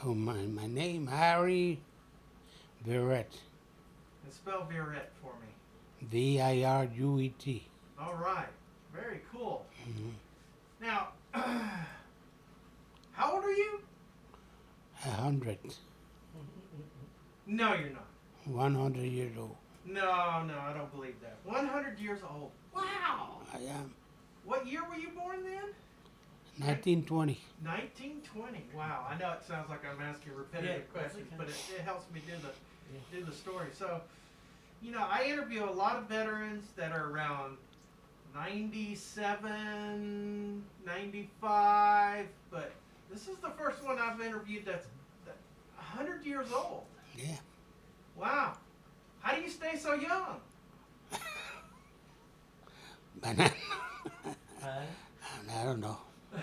Oh, my name, Harry Viruet. And spell Viruet for me. Viruet. All right. Very cool. Mm-hmm. Now, how old are you? 100. No, you're not. 100 years old. No, I don't believe that. 100 years old. Wow. I am. What year were you born then? 1920. 1920. Wow. I know it sounds like I'm asking repetitive questions, but it helps me do the story. So, I interview a lot of veterans that are around 97, 95, but this is the first one I've interviewed that's 100 years old. Yeah. Wow. How do you stay so young? But I don't know. I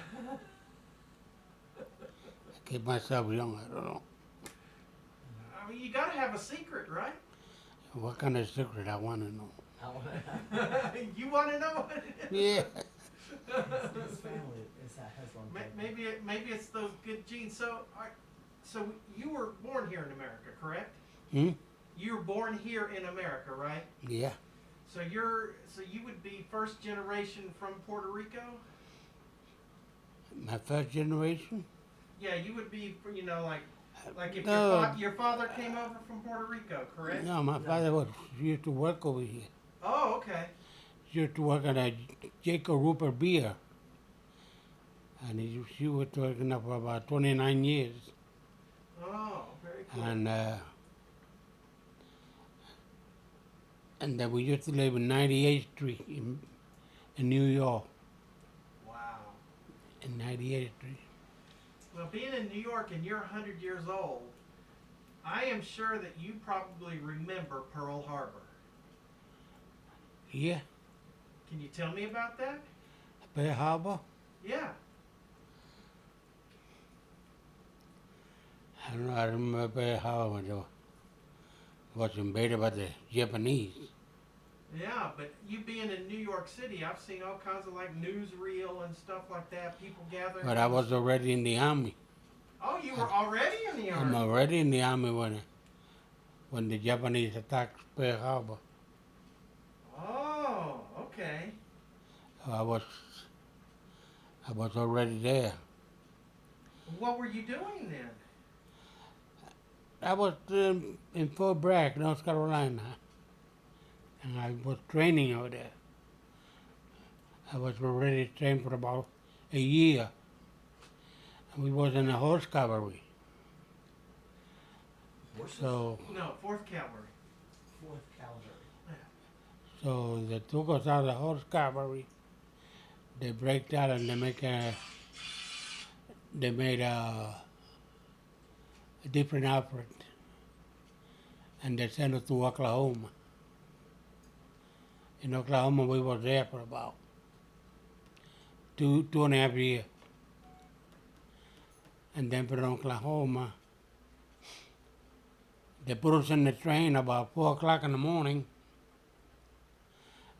keep myself young. I don't know. I mean, you got to have a secret, right? What kind of secret I want to know? You want to know what it is? Yeah. His family has longevity. Maybe it's those good genes. So you were born here in America, correct? Hmm? You were born here in America, right? Yeah. So you would be first generation from Puerto Rico? My first generation? Yeah, you would be, like if No. your father came over from Puerto Rico, correct? No, my father used to work over here. Oh, okay. He used to work at a Jacob Rupert Beer. And she was working there for about 29 years. Oh, very cool. And then we used to live in 98th Street in New York. Wow. In 98th Street. Well, being in New York and you're 100 years old, I am sure that you probably remember Pearl Harbor. Yeah. Can you tell me about that? Pearl Harbor? Yeah. I don't know. I remember Pearl Harbor when it was invaded by the Japanese. Yeah, but you being in New York City, I've seen all kinds of like newsreel and stuff like that, people gathering. But I was already in the army. Oh, you were already in the I'm army? already in the army when the Japanese attacked Pearl Harbor. Oh, okay. I was already there. What were you doing then? I was in Fort Bragg, North Carolina, and I was training over there. I was already trained for about a year. And we was in the horse cavalry. Horses? So, No, 4th Cavalry. 4th Cavalry. so they took us out of the horse cavalry. They break out and they made a different outfit, and they sent us to Oklahoma. In Oklahoma, we was there for about two and a half years. And then from Oklahoma, they put us in the train about 4 o'clock in the morning,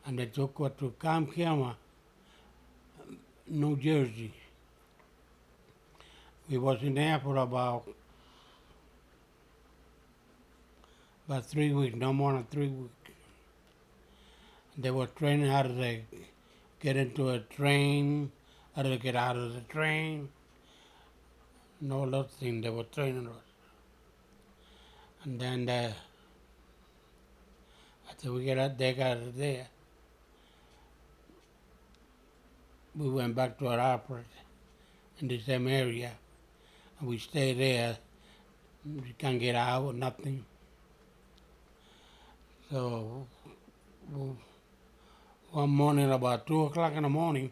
and they took us to Camp Kilmer, New Jersey. We was in there for about 3 weeks, no more than 3 weeks. They were training how to get into a train, how to get out of the train. No other thing, they were training us. And then after they got us there, we went back to our outfit in the same area. And we stayed there. We can't get out, nothing. So one morning, about 2 o'clock in the morning,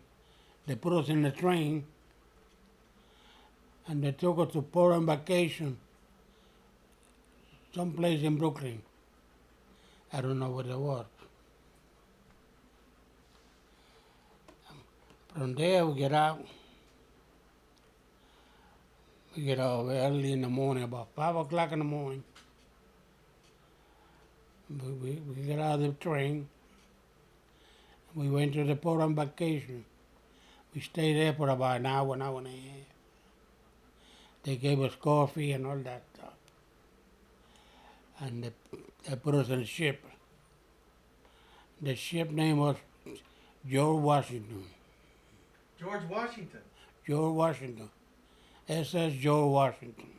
they put us in the train and they took us to foreign vacation, someplace in Brooklyn. I don't know what it was. From there, we get out. We get out early in the morning, about 5 o'clock in the morning. We get out of the train. We went to the port on vacation. We stayed there for about an hour and a half. They gave us coffee and all that stuff. And they put us in a ship. The ship name was George Washington. George Washington. George Washington. SS George Washington.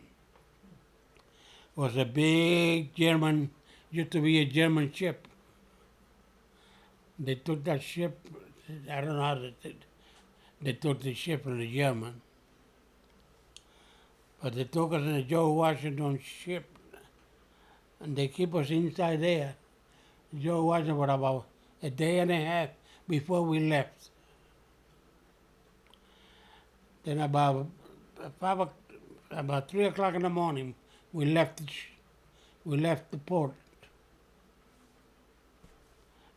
Was a big German, used to be a German ship. They took that ship, I don't know how they took the ship from the German. But they took us in the George Washington ship, and they keep us inside there. George Washington for about a day and a half before we left. Then about 3 o'clock in the morning, we left the port.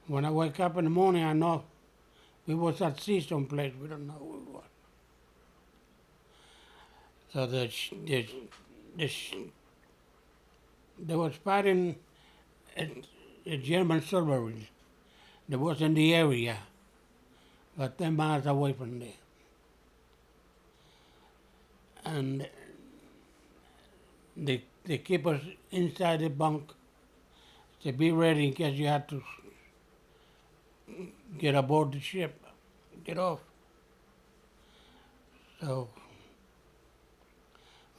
When I wake up in the morning, I know we was at sea someplace. We don't know where we were. So they was fighting a German submarine that was in the area, about 10 miles away from there. And they keep us inside the bunk to be ready in case you had to get aboard the ship, get off. So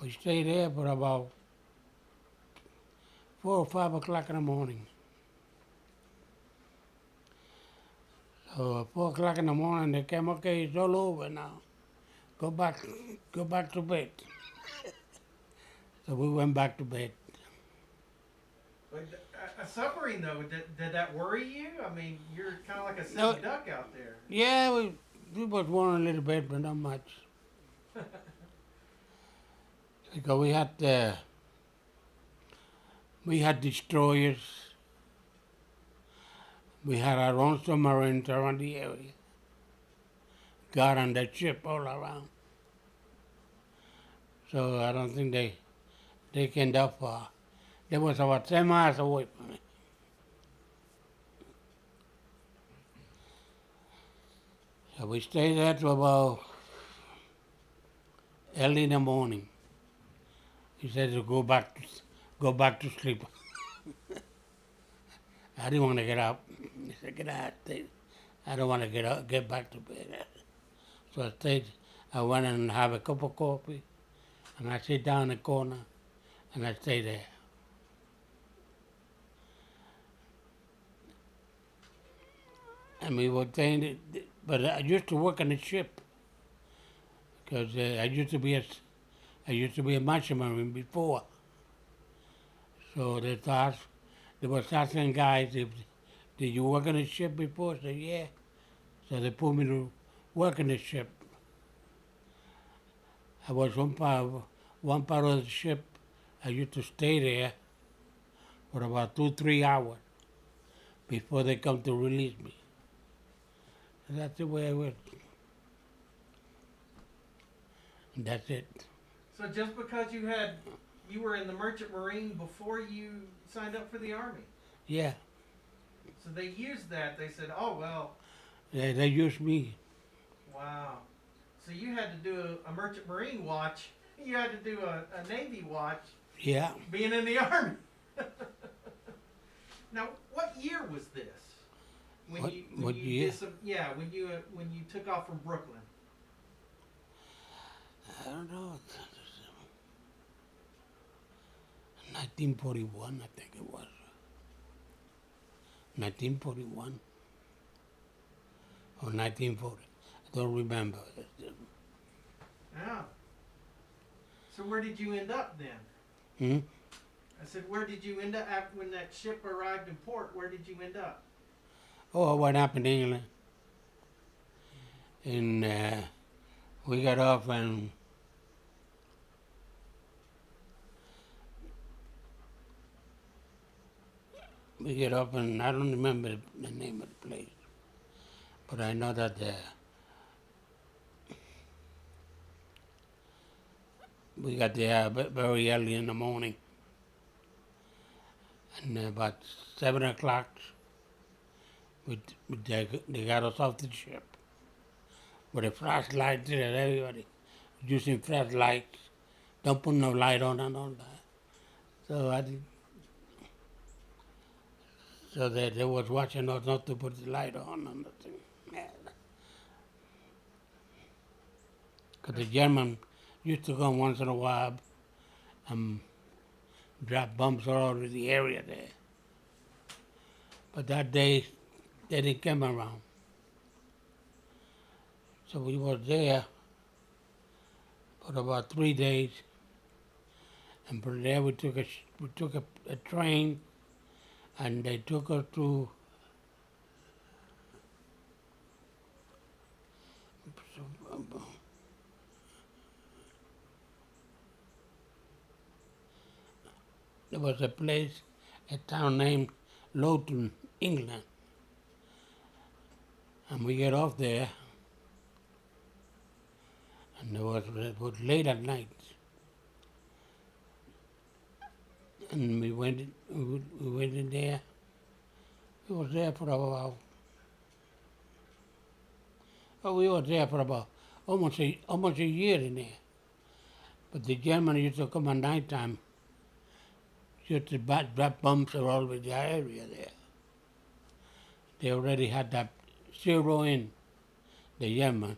we stayed there for about 4 or 5 o'clock in the morning. So at 4 o'clock in the morning, they came, okay, it's all over now. Go back to bed. So we went back to bed. But a submarine, though, did that worry you? I mean, you're kind of like a sitting duck out there. Yeah, we was worrying a little bit, but not much. Because we had destroyers. We had our own submarines around the area. Got on that ship all around. So I don't think they came that far. They was about 10 miles away from me. So we stayed there till about early in the morning. He said to go back to sleep. I didn't want to get up. He said, get out. I don't want to get back to bed. So I stayed. I went and have a cup of coffee, and I sit down in the corner, and I stay there. And we were saying, but I used to work on the ship because I used to be a marksman before. So they were asking guys, did you work on the ship before? I said, yeah. So they put me to work on the ship. I was one part of the ship. I used to stay there for about 2-3 hours before they come to release me. And that's the way I went. And that's it. So just because you were in the Merchant Marine before you signed up for the Army? Yeah. So they used that. They said, oh, well. They used me. Wow. So you had to do a Merchant Marine watch. You had to do a Navy watch. Yeah. Being in the Army. Now, what year was this? When you took off from Brooklyn. I don't know. 1941, I think it was. 1941 or 1940. I don't remember. Yeah. So where did you end up then? Hmm? I said, where did you end up after when that ship arrived in port? Where did you end up? Oh, what happened in England? And we got off and I don't remember the name of the place, but I know that we got there very early in the morning, and about 7 o'clock, they got us off the ship with a flashlight and everybody using flashlights don't put no light on and all that. So I did, so that they was watching us not to put the light on and the thing. Because the German used to come once in a while and drop bombs all over the area there. But that day, they didn't come around. So we were there for about 3 days, and from there we took a train, and they took us to there was a place, a town named Lowton, England, and we get off there, and it was late at night, and we went in there. We was there for about we were there for about almost a year in there. But the Germans used to come at night time, just to drop bombs all over the area there. They already had that zero in, the German.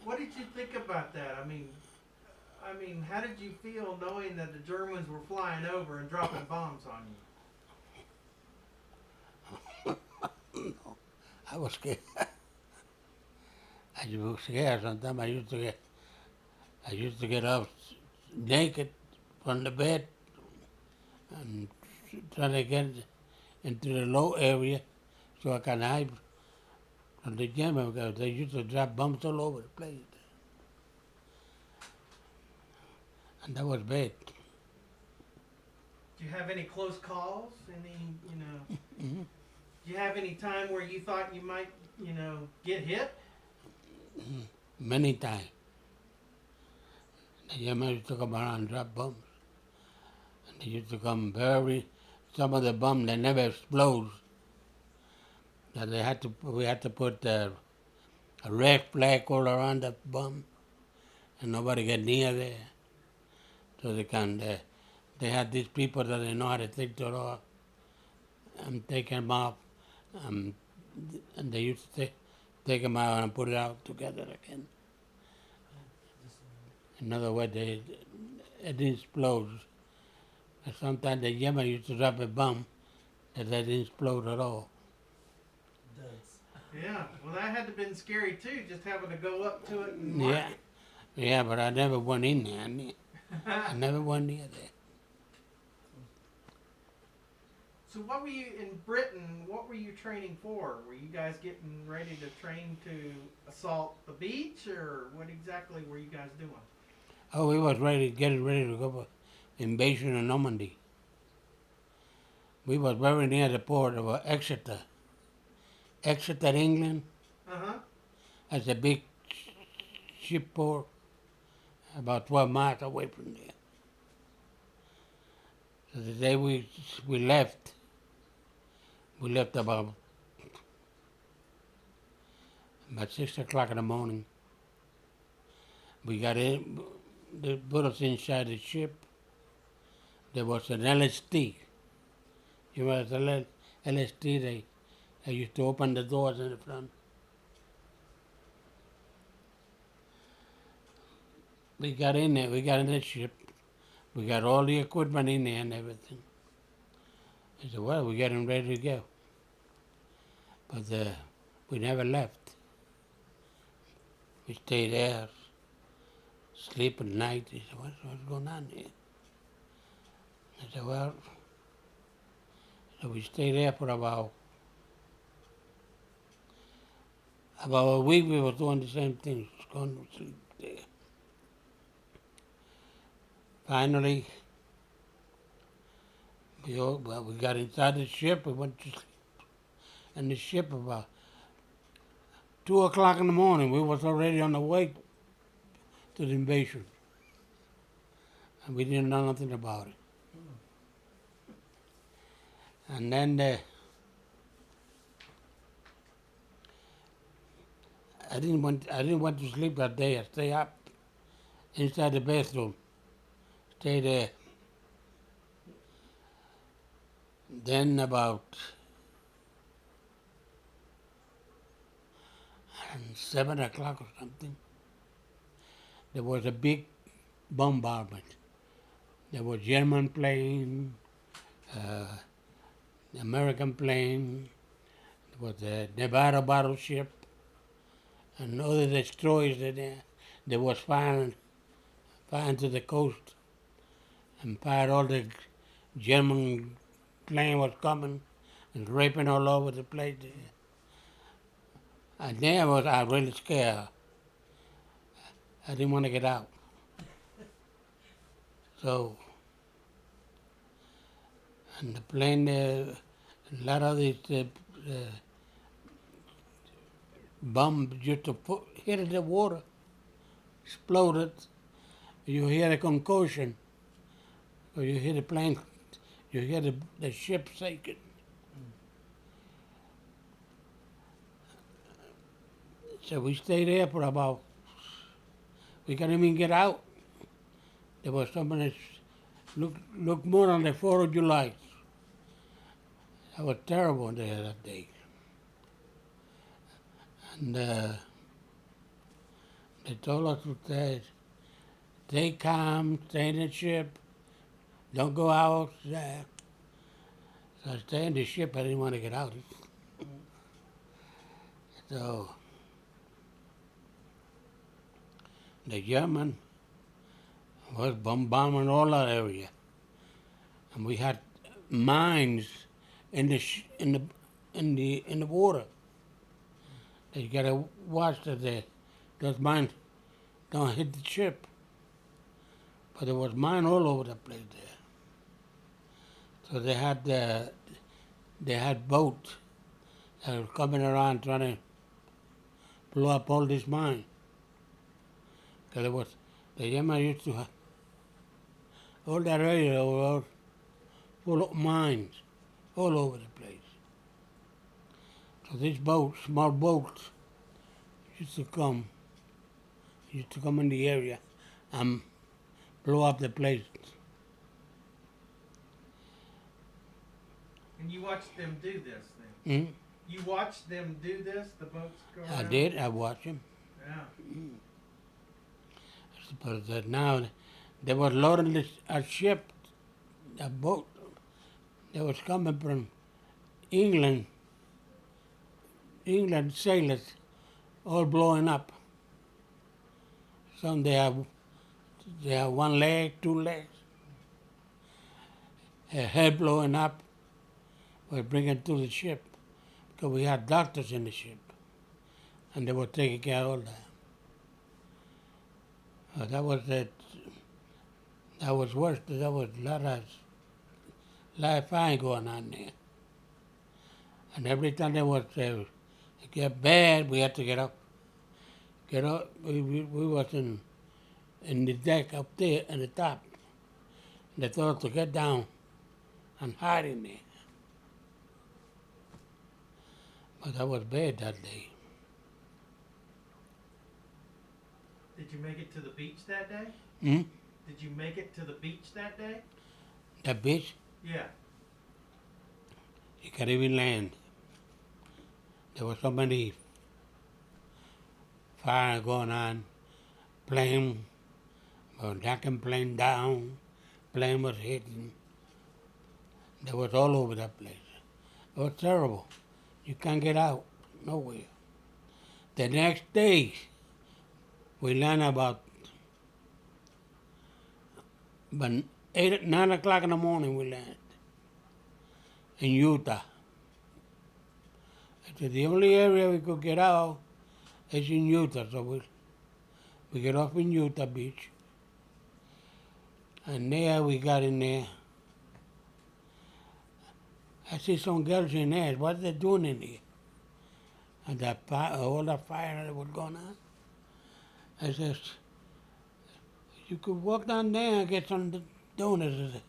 What did you think about that? I mean, how did you feel knowing that the Germans were flying over and dropping bombs on you? I was scared. I was scared. Sometimes I used to get up naked from the bed and try to get into the low area so I can hide from the German because they used to drop bombs all over the place. And that was bad. Do you have any close calls? Any, Mm-hmm. Do you have any time where you thought you might, get hit? Mm-hmm. Many times. The Germans used to come around and drop bombs. And they used to come some of the bombs, they never explode. And we had to put a red flag all around the bomb and nobody get near there. So they had these people that they know how to take it off and take them off. And they used to take them out and put it out together again. In other words, it didn't explode. And sometimes the German used to drop a bomb that they didn't explode at all. Yeah, well, that had to have been scary too, just having to go up to it and mark it. Yeah, but I never went in there. I never went near there. So what were you, in Britain, what were you training for? Were you guys getting ready to train to assault the beach, or what exactly were you guys doing? Oh, we was getting ready to go for invasion of Normandy. We was very near the port of Exeter. Exeter, England. Uh-huh. That's a big ship port, about 12 miles away from there. So the day we left about 6 o'clock in the morning. We got in, they put us inside the ship. There was an LSD. You know, it's a LSD, they used to open the doors in the front. We got in there, we got in the ship. We got all the equipment in there and everything. I said, well, we're getting ready to go. But we never left. We stayed there, sleep at night. He said, what's going on here? I said, well, so we stayed there for about a week. We were doing the same thing, just going to sleep there. Finally, we got inside the ship. We went to sleep. And the ship about 2 o'clock in the morning, we was already on the way to the invasion. And we didn't know nothing about it. And then I didn't want to sleep that day. I stayed up inside the bathroom. Stay there. Then about 7 o'clock or something, there was a big bombardment. There was German plane, uh, American plane, there was a Nevada battleship, and other destroyers that was firing to the coast and fired all the German plane was coming and raping all over the place. And then I really scared. I didn't want to get out. So, and the plane, a lot of these bombs just hit the water, exploded. You hear a concussion, or you hear the plane, you hear the ship shaking. So we stayed there for about, we couldn't even get out. There was something that looked more on the 4th of July. That was terrible there that day. And they told us to stay calm, stay in the ship, don't go out. So I stayed in the ship, I didn't want to get out. So the German was bombarding all our area. And we had mines in the water. You gotta watch that those mines don't hit the ship. But there was mine all over the place there. So they had boats that were coming around trying to blow up all this mine. Because the Germans used to have all that area was full of mines all over the place. So these boats, small boats, used to come in the area and blow up the place. And you watched them do this then? Mm-hmm. You watched them do this, the boats go around? I did, I watched them. Yeah. But now they were loading a ship, a boat that was coming from England sailors, all blowing up. Some they have one leg, 2 legs. A head blowing up, was bringing to the ship because we had doctors in the ship, and they were taking care of all that. That was it. That was worse. There was a lot of fire going on there. And every time it get bad, we had to get up. Get up. We was in the deck up there at the top. They told us to get down and hide in there. But that was bad that day. Did you make it to the beach that day? Hmm? Did you make it to the beach that day? The beach, Yeah. you can't even land. There was so many fire going on. Plane was knocking plane down. Plane was hitting. They was all over that place. It was terrible. You can't get out nowhere. The next day, we land about 9 o'clock in the morning. We landed in Utah. I said the only area we could get out is in Utah, so we get off in Utah Beach, and there we got in there. I see some girls in there. What are they doing in there? And all that fire that was going on. I said, you could walk down there and get some donuts.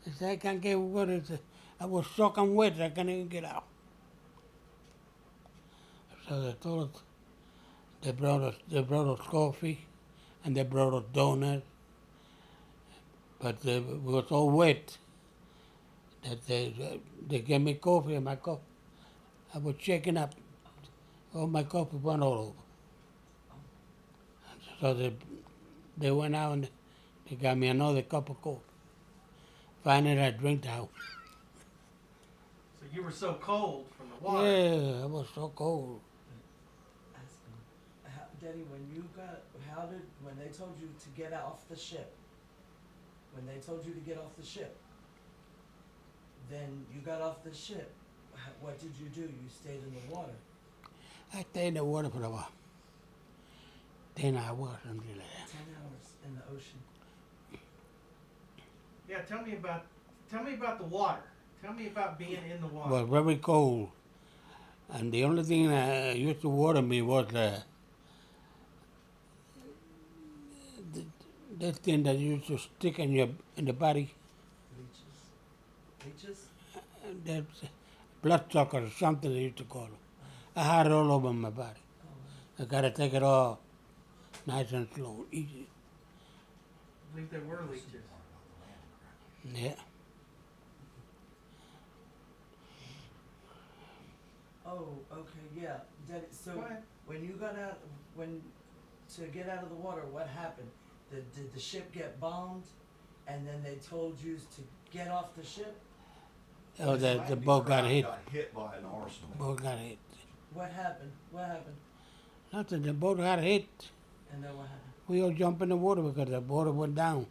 I said, I can't get what is it. I was soaking wet. I can't even get out. So they told us they brought us coffee and they brought a donut, but it was so wet that they gave me coffee and my coffee. I was shaking up. All my coffee went all over. So they went out and they got me another cup of coffee. Finally, I drank that. So you were so cold from the water. Yeah, I was so cold. Ask him. Daddy, when they told you to get off the ship, then you got off the ship, what did you do? You stayed in the water. I stayed in the water for a while. 10 hours, something like that. 10 hours in the ocean. Yeah, tell me about the water. Tell me about being in the It water. was very cold. And the only thing that used to water me was that thing that used to stick in the body. Leeches? That bloodsucker or something they used to call them. I had it all over my body. Oh, I gotta take it off nice and slow, easy. I believe there were leeches. Yeah. oh, okay, yeah. Daddy, so Go ahead. when you got out, to get out of the water, what happened? Did the ship get bombed, and then they told you to get off the ship? Oh, the boat got hit. Got hit by an arsenal. Boat got hit. What happened? Nothing. The boat got hit. And then what happened? We all jumped in the water because the water went down.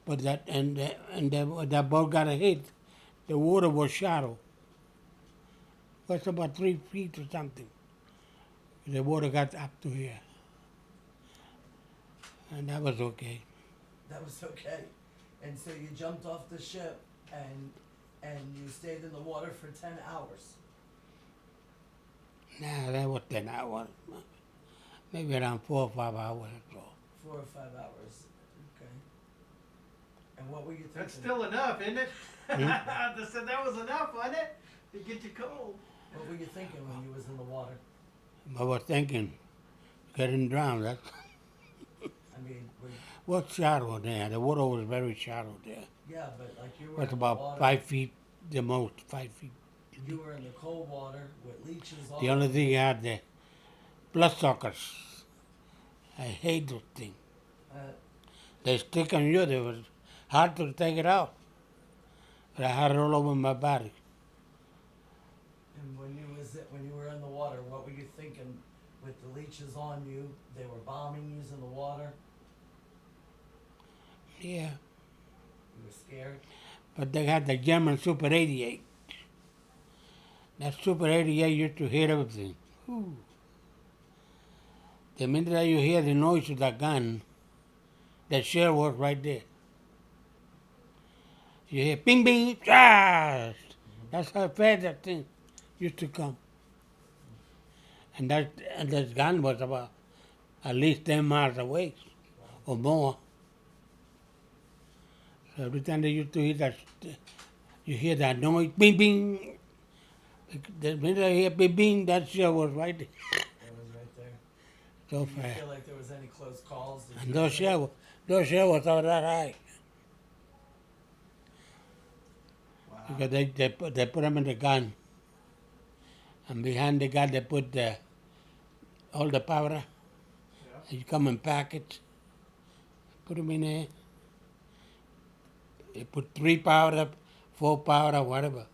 But that boat got hit. The water was shallow. It was about 3 feet or something. The water got up to here. And that was okay. That was okay. And so you jumped off the ship and you stayed in the water for 10 hours. Nah, that was 10 hours. Maybe around 4 or 5 hours or so. 4 or 5 hours. Okay. And what were you thinking? That's still enough, isn't it? I said that was enough, wasn't it? To get you cold. What were you thinking when you was in the water? I was thinking, getting drowned. That's I mean, was shallow there. The water was very shallow there. yeah, but like you It were was in the about water. 5 feet, the most, 5 feet. You were in the cold water with leeches all The only over. thing I had the bloodsuckers. I hate those things. They stick on you. It was hard to take it out. But I had it all over my body. And when you were in the water, what were you thinking with the leeches on you? They were bombing you in the water. Yeah. You were scared. But they had the German Super 88. That Super 88 used to hear everything. Ooh. The minute that you hear the noise of that gun, the shell was right there. You hear bing, bing, charge. That's how fast that thing used to come. And that gun was about at least 10 miles away or more. So every time they used to hear that, you hear that noise, bing, bing. The minute I hear bing, bing, that shell was right there. It was right there. So Did you fast. feel like there was any close calls? Did And you those feel- shells was all that high. Wow. Because they put them in the gun. And behind the gun they put all the powder. Yeah. You come in packets. Put them in there. They put 3 powder, 4 powder, whatever.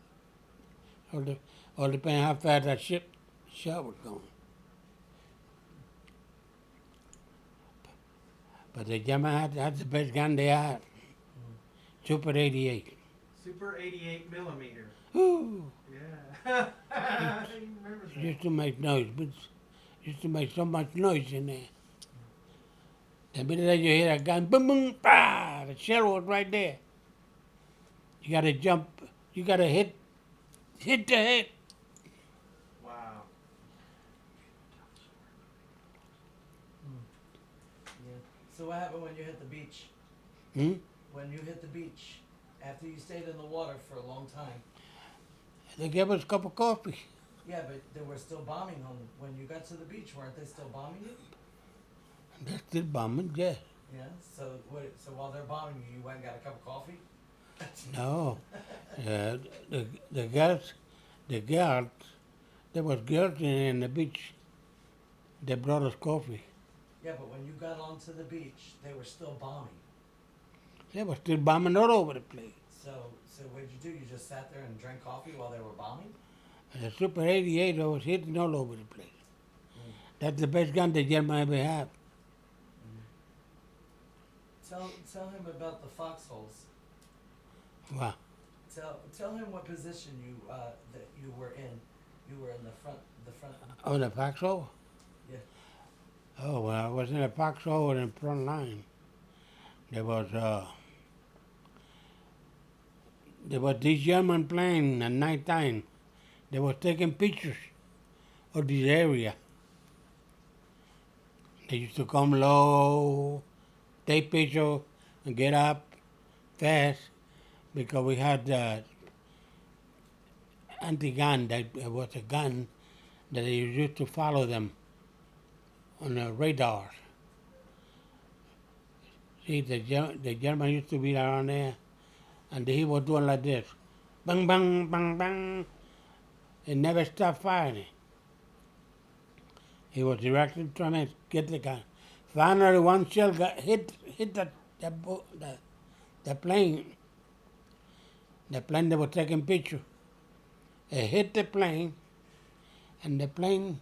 All depending how fast that shell was going. But the German had the best gun they had. Super 88. Super 88 millimeter. Ooh. Yeah. I remember that. Used to make noise, but used to make so much noise in there. The minute that you hear a gun, boom, boom, bah, the shell was right there. You gotta jump, you gotta hit the head. Wow. Yeah. So what happened when you hit the beach? Hmm? When you hit the beach, after you stayed in the water for a long time. They gave us a cup of coffee. Yeah, but they were still bombing on when you got to the beach. Weren't they still bombing you? And they're still bombing, yeah. Yeah. So what? So while they're bombing you, you went and got a cup of coffee. No, uh, the girls, there was girls in the beach. They brought us coffee. Yeah, but when you got onto the beach, they were still bombing. They were still bombing all over the place. So what did you do? You just sat there and drank coffee while they were bombing? The Super 88 was hitting all over the place. Mm. That's the best gun the German ever had. Tell him about the foxholes. Wow. Tell him what position you that you were in. You were in the front. Oh, the foxhole? Yeah. Oh, well, I was in the foxhole in the front line. There was this German plane at night time. They were taking pictures of this area. They used to come low, take picture, and get up fast because we had anti-gun. That was a gun that they used to follow them on the radar. See, the German used to be around there, and he was doing like this. Bang, bang, bang, bang. It never stopped firing. He was directly trying to get the gun. Finally, one shell got hit the plane. The plane they were taking picture. It hit the plane, and the plane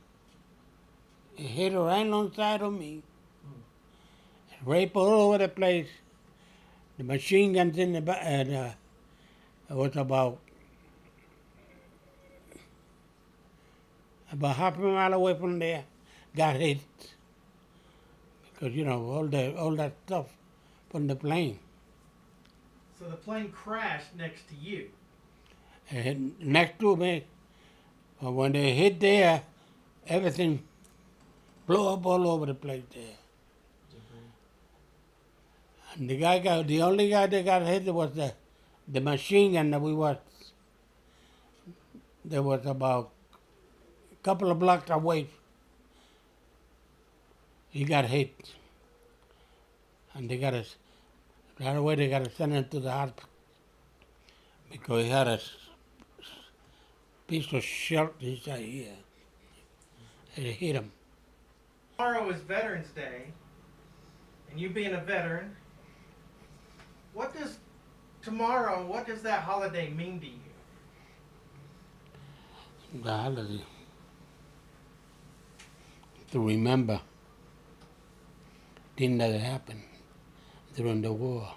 it hit right alongside of me. Rape all over the place. The machine guns in the back. It was about half a mile away from there. Got hit because all that stuff from the plane. So the plane crashed next to you. And next to me, when they hit there, everything blew up all over the place there. And the only guy that got hit was the machine gun that there was about a couple of blocks away. He got hit. And right away they got to send him to the hospital because he had a piece of shell inside here. And it hit him. Tomorrow is Veterans Day, and you being a veteran, what does that holiday mean to you? The holiday. To remember things that happened during the war.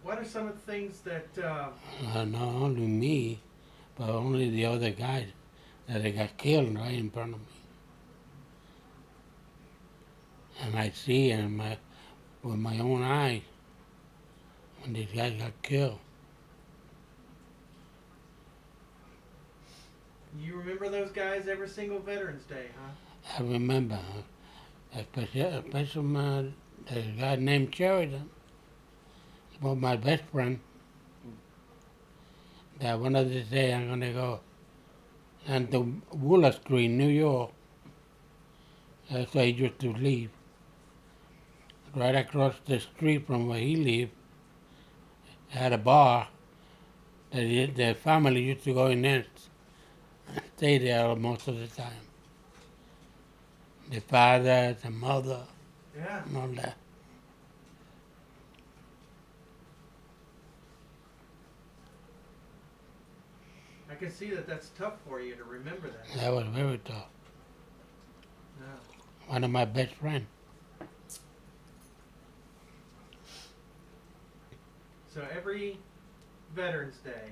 What are some of the things that Not only me, but only the other guys that they got killed right in front of me. And I see with my own eyes when these guys got killed. you remember those guys every single Veterans Day, huh? I remember, especially the guy named Sheridan. He was my best friend. That one of these days I'm going to go onto Wooler Street, New York. That's where he used to live. Right across the street from where he lived, had a bar that the family used to go in there and stay there most of the time. The father, the mother, Yeah. and all that. I can see that that's tough for you to remember that. That was very tough. Yeah. One of my best friends. So every Veterans Day,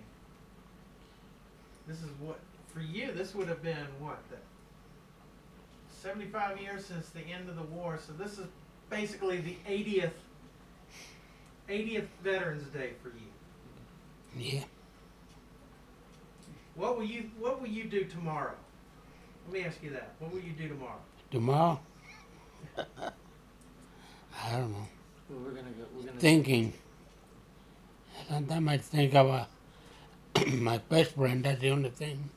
this is what, for you, this would have been what, 75 years since the end of the war. So this is basically the 80th Veterans Day for you. Yeah. What will you do tomorrow? Let me ask you that. What will you do tomorrow? Tomorrow? I don't know. Well, we're gonna Thinking. Sometimes I think about my best friend. That's the only thing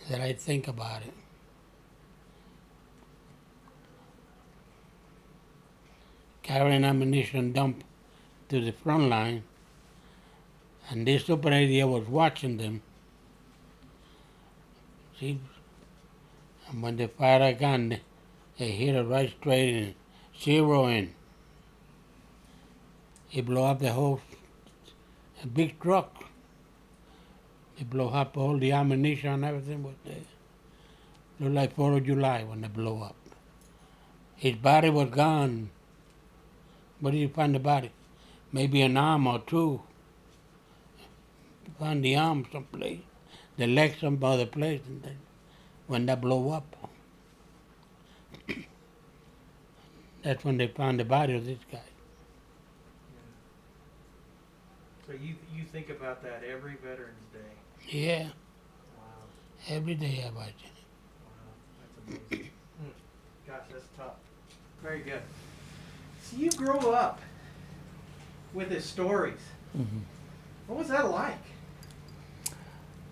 that I think about it. carrying ammunition dump to the front line, and this super idiot was watching them. See, and when they fired a gun, they hit it right straight in, zero in. It blew up the whole, a big truck. It blew up all the ammunition and everything was there. Looked like 4th of July when it blew up. His body was gone. Where did you find the body? Maybe an arm or two. You found the arm someplace, the leg some other place, and then when that blew up, that's when they found the body of this guy. So you think about that every Veterans Day. Yeah, Wow. every day I watch it. Wow. That's amazing. Gosh, that's tough. Very good. So you grew up with his stories. Mhm. What was that like?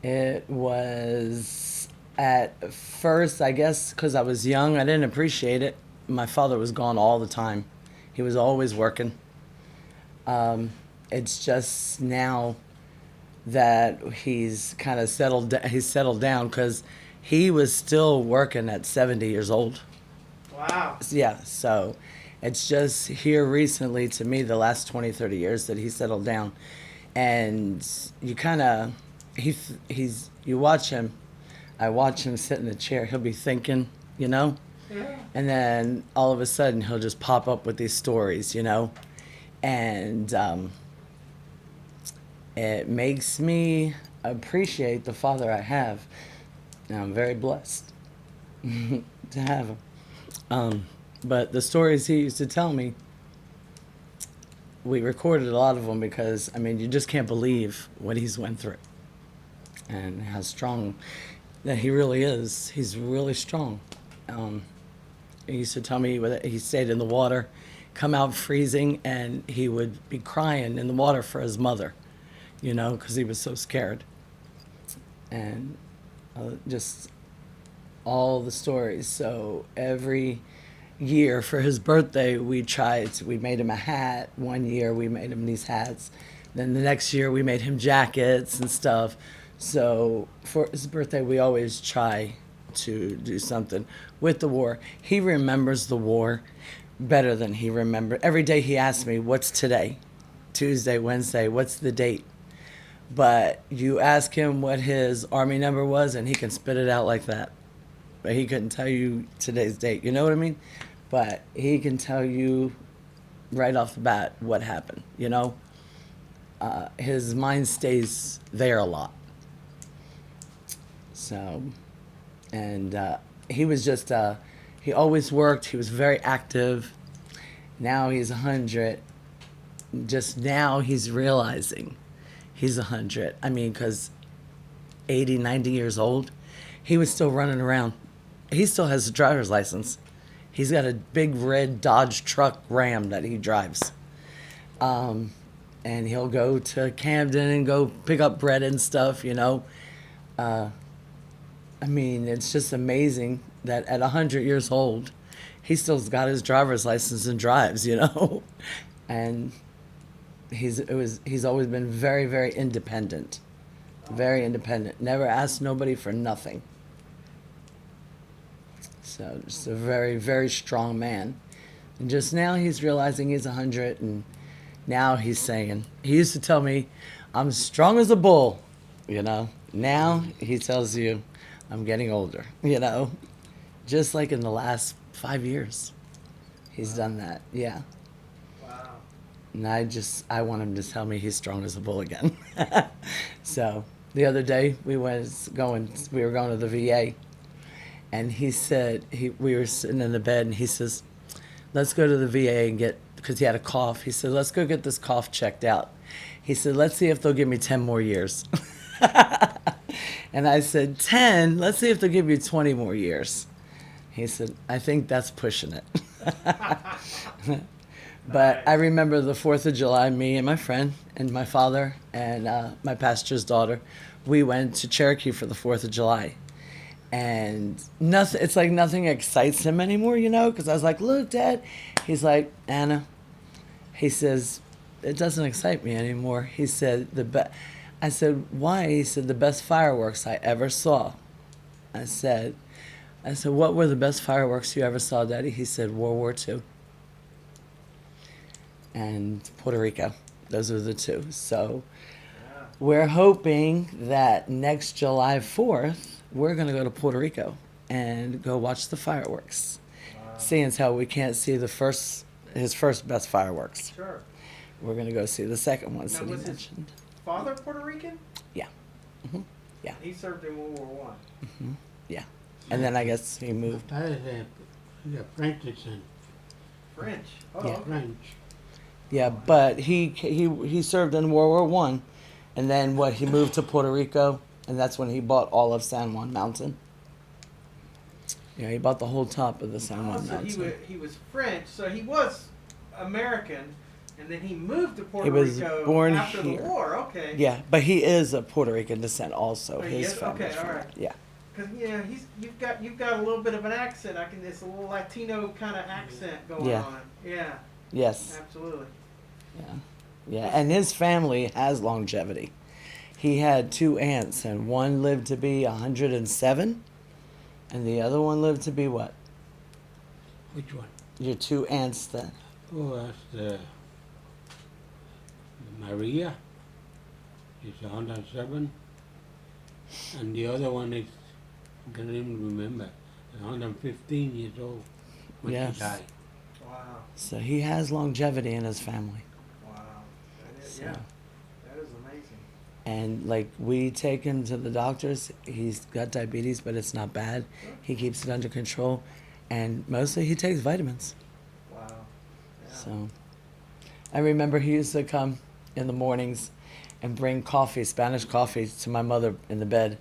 It was at first, I guess, because I was young, I didn't appreciate it. My father was gone all the time. He was always working. It's just now that he's kind of settled down because he was still working at 70 years old. Wow. Yeah, so it's just here recently to me, the last 20, 30 years that he settled down. And you kind of, you watch him, I watch him sit in a chair, he'll be thinking, you know? Yeah. And then all of a sudden he'll just pop up with these stories, you know? And it makes me appreciate the father I have. And I'm very blessed to have him. But the stories he used to tell me, we recorded a lot of them because, I mean, you just can't believe what he's went through and how strong that he really is. He's really strong. He used to tell me that he stayed in the water, come out freezing, and he would be crying in the water for his mother, you know, because he was so scared. And just all the stories. So every year for his birthday, we made him a hat. One year we made him these hats. Then the next year we made him jackets and stuff. So for his birthday, we always try to do something with the war. He remembers the war better than he remembered. Every day he asks me, what's today? Tuesday, Wednesday, what's the date? But you ask him what his Army number was and he can spit it out like that. But he couldn't tell you today's date, you know what I mean? But he can tell you right off the bat what happened, you know? His mind stays there a lot. So, and he was just, he always worked, he was very active. Now he's 100. Just now he's realizing he's 100. I mean, because 80, 90 years old, he was still running around. He still has a driver's license. He's got a big red Dodge truck Ram that he drives. And he'll go to Camden and go pick up bread and stuff, you know. I mean, it's just amazing that at 100 years old, he still's got his driver's license and drives, you know. And he's always been very, very independent. Very independent. Never asked nobody for nothing. So just a very, very strong man. And just now he's realizing he's 100, and now he's saying, he used to tell me, I'm strong as a bull, you know. Now he tells you, I'm getting older, you know. Just like in the last 5 years, he's done that, yeah. Wow. And I want him to tell me he's strong as a bull again. So the other day we were going to the VA, and he said, we were sitting in the bed, and he says, let's go to the VA and because he had a cough. He said, let's go get this cough checked out. He said, let's see if they'll give me 10 more years. And I said, 10? Let's see if they'll give you 20 more years. He said, I think that's pushing it. But I remember the 4th of July, me and my friend and my father and my pastor's daughter, we went to Cherokee for the 4th of July. And it's like nothing excites him anymore, you know, because I was like, look, Dad. He's like, Anna, He says, it doesn't excite me anymore. He said, I said, why? He said, the best fireworks I ever saw. I said, what were the best fireworks you ever saw, Daddy? He said, World War II and Puerto Rico. Those are the two. So we're hoping that next July 4th, we're going to go to Puerto Rico and go watch the fireworks. Seeing as how we can't see his first best fireworks. Sure. We're going to go see the second ones Now, that he was his mentioned. father Puerto Rican? Yeah. hmm Yeah. He served in World War One. Yeah. And then I guess he My moved. father is a French descent. French. Oh, Yeah. okay. French. Yeah, but he served in World War One, and then he moved to Puerto Rico, and that's when he bought all of San Juan Mountain. Yeah, he bought the whole top of the San Oh, Juan so Mountain. he was French, so he was American, and then he moved to Puerto He was Rico born after here. the war. Okay. Yeah, but he is of Puerto Rican descent also. Oh, he His is? family's Okay, from all right. there. Yeah. Because you've got a little bit of an accent. It's a little Latino kind of accent going Yeah. on. Yeah, Yes. absolutely. Yeah. Yeah, and his family has longevity. He had two aunts, and one lived to be 107, and the other one lived to be what? Which one? Your two aunts then. Oh, that's the Maria. She's 107. And the other one is, I can't even remember, 115 years old when Yes. she died. Wow, So he has longevity in his family. wow. That is, So. yeah, that is amazing. And like we take him to the doctors. He's got diabetes, but it's not bad. He keeps it under control, and mostly he takes vitamins. Wow. Yeah. So I remember he used to come in the mornings and bring coffee, Spanish coffee, to my mother in the bed,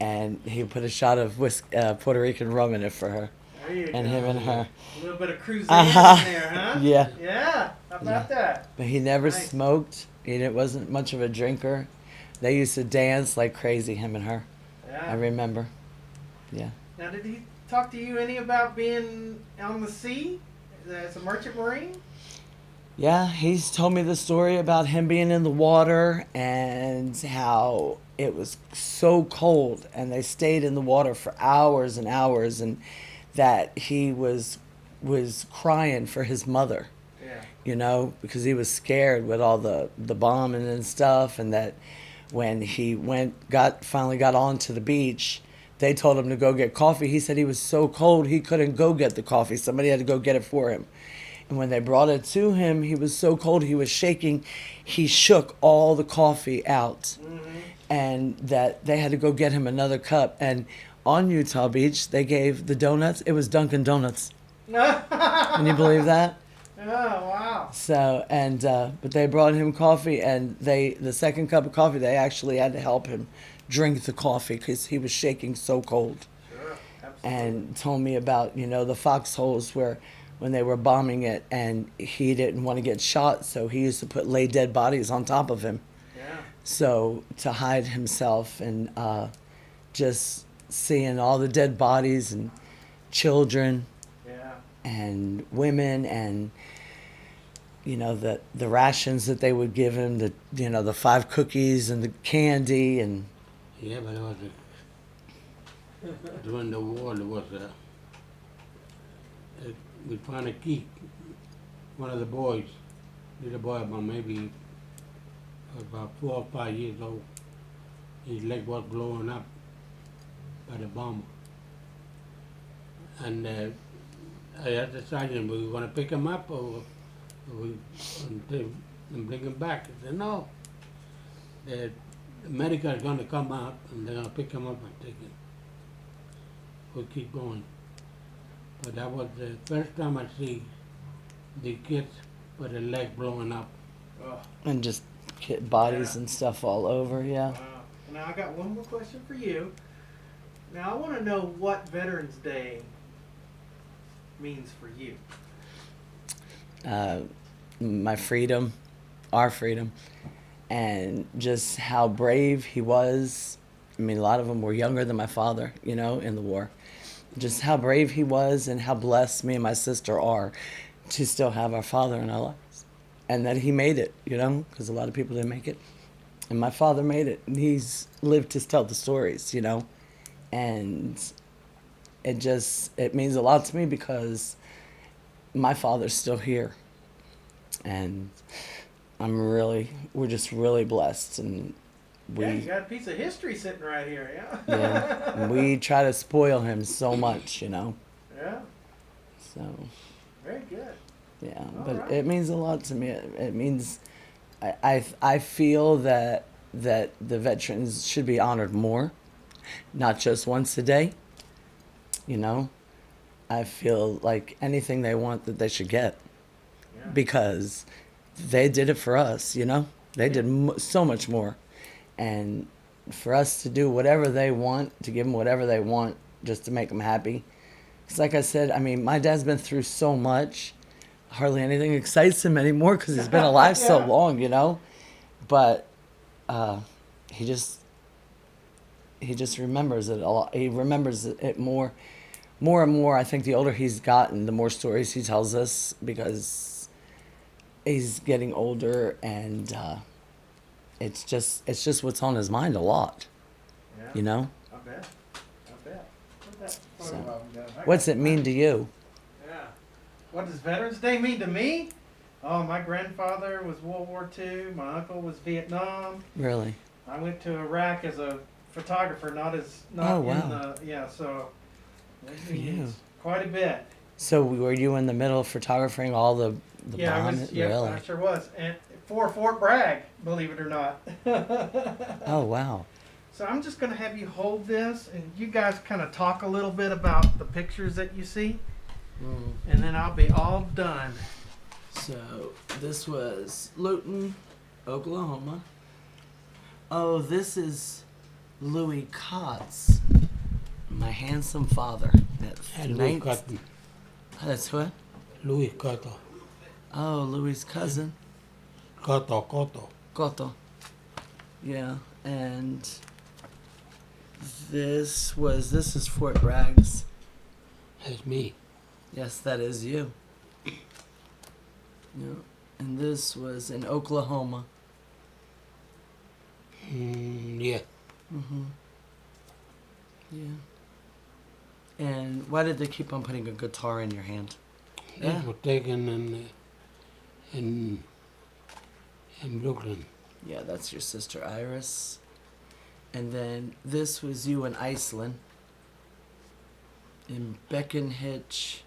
and he put a shot of Puerto Rican rum in it for her, There you and go. him and her. A little bit of cruising Uh-huh. in there, huh? Yeah. Yeah. How about that? But he never Nice. smoked. He wasn't much of a drinker. They used to dance like crazy, him and her. Yeah. I remember. Yeah. Now, did he talk to you any about being on the sea as a merchant marine? Yeah, he's told me the story about him being in the water and how it was so cold and they stayed in the water for hours and hours, and that he was crying for his mother, Yeah. because he was scared with all the bombing and stuff, and that when he finally got onto the beach, they told him to go get coffee. He said he was so cold he couldn't go get the coffee. Somebody had to go get it for him. And when they brought it to him, he was so cold, he was shaking. He shook all the coffee out. Mm-hmm. And that they had to go get him another cup. And on Utah Beach, they gave the donuts. It was Dunkin' Donuts. Can you believe that? Oh, wow. So, but they brought him coffee, and the second cup of coffee, they actually had to help him drink the coffee because he was shaking so cold. Sure. Absolutely. And told me about, the foxholes where when they were bombing it, and he didn't want to get shot, so he used to lay dead bodies on top of him. Yeah. So to hide himself, and just seeing all the dead bodies and children Yeah. and women, and the rations that they would give him, the 5 cookies and the candy, and Yeah, but it was during the war, there was we found a key. One of the boys, little boy about maybe about 4 or 5 years old, his leg was blowing up by the bomb. And I asked the sergeant, "We want to pick him up or and bring him back?" He said, "No. The medical is going to come out and they're going to pick him up and take him. We'll keep going." But that was the first time I see the kids with their leg blowing up. Oh, and just bodies Yeah. and stuff all over. Yeah. wow. Now, I got one more question for you. Now, I want to know what Veterans Day means for you. My freedom, our freedom, and just how brave he was. I mean, a lot of them were younger than my father, in the war. Just how brave he was, and how blessed me and my sister are to still have our father in our lives. and that he made it, you know, because a lot of people didn't make it. And my father made it, and he's lived to tell the stories, you know. And it means a lot to me because my father's still here. And we're just really blessed. And Yeah, you got a piece of history sitting right here, yeah? yeah, and we try to spoil him so much, you know. Yeah, So, very good. yeah, All but right. it means a lot to me. It means I feel that the veterans should be honored more, not just once a day. You know, I feel like anything they want that they should get Yeah. because they did it for us. You know, they did so much more, and for us to do whatever they want, to give them whatever they want, just to make them happy. Because, like I said, I mean, my dad's been through so much. Hardly anything excites him anymore because he's been alive so Yeah. long, you know. But he just remembers it a lot. He remembers it more and more. I think the older he's gotten, the more stories he tells us because he's getting older, and it's just what's on his mind a lot, Yeah. you know. I bet. Put that photo So, of him down. I what's got it mean to you? Yeah. What does Veterans Day mean to me? Oh, my grandfather was World War II. My uncle was Vietnam. Really? I went to Iraq as a photographer, not Oh, in wow. the, yeah, so it for you. means quite a bit. So were you in the middle of photographing all the Yeah, I bomb? was, yeah, Really? I sure was. And for Fort Bragg, believe it or not. Oh, wow. So I'm just going to have you hold this and you guys kind of talk a little bit about the pictures that you see, and then I'll be all done. So this was Luton, Oklahoma. Oh, this is Louis Kotz, my handsome father. And Louis Cotton. That's what? Louis Cotton. Oh, Louis' cousin, Cotto. Koto. Yeah, and this is Fort Bragg's. That's me. Yes, that is you. Yeah, and this was in Oklahoma. Yeah. Mhm. Yeah. And why did they keep on putting a guitar in your hand? Yeah. These were taken in Brooklyn. Yeah, that's your sister Iris. And then this was you in Iceland. In Beckenhitch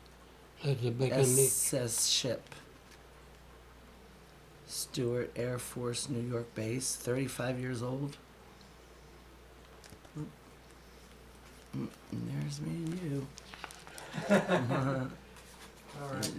That's the Beacon Lake. SS ship. Stewart Air Force New York base, 35 years old. And there's me and you. All right.